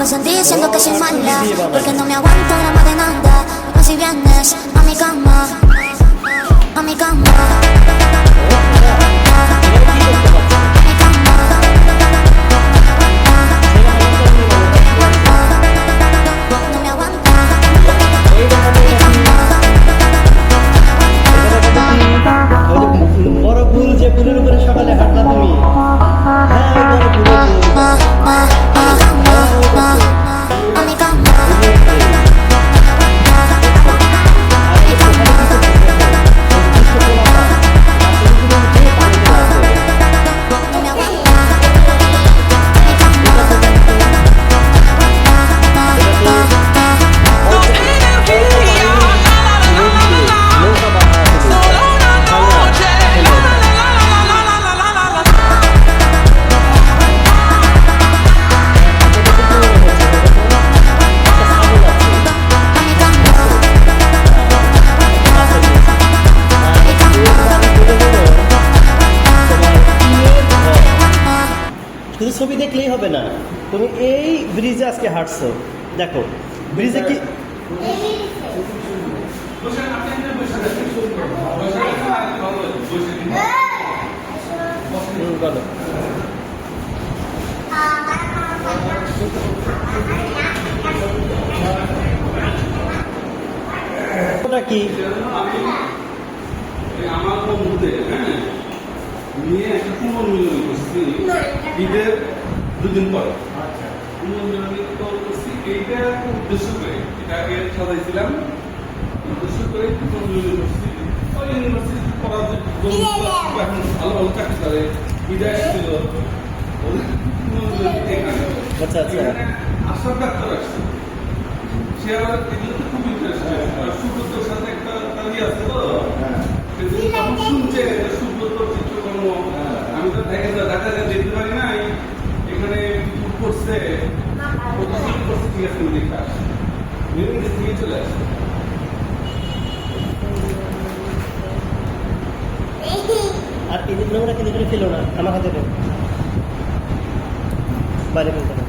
pasan diciendo que soy mala, porque no me aguanto la más de nada. Pero si vienes a mi cama, a mi cama. শুধু ছবি দেখলেই হবে না, তুমি এই ব্রিজে আজকে হাঁটছো, দেখো ব্রিজে কি কি আমার বন্ধুদের নিয়ে একটা পুনর্মিলন করছি ঈদের দুদিন পরে। পুনর্মিলন করছি এইটা উদ্দেশ্য করে, এটা আগে সাজাইছিলাম উদ্দেশ্য করে পুনর্মিলন করছি। ওই ইউনিভার্সিটি পড়ার যে এখন ভালো ভালো চাকরি করে ঈদে আসছিল আচ্ছা আচ্ছা আশার ডাক্তার আসছে, সে আবার এগুলোতে খুব ইন্টারেস্ট। সুব্রতর সাথে একটা তালি আছে তো, তখন শুনছে সুব্রত চিত্রকর্ম। আমি তো ঢাকা দেখতে পারি নাই, এখানে করছে প্রতিশ্রুতি করছে, ঠিক আছে দেখতে আসে থেকে চলে আসে। আর এদিক নোংরা কিন্তু করে ফেলো না, আমার হাতে নেই, বাইরে ফেলতে হবে।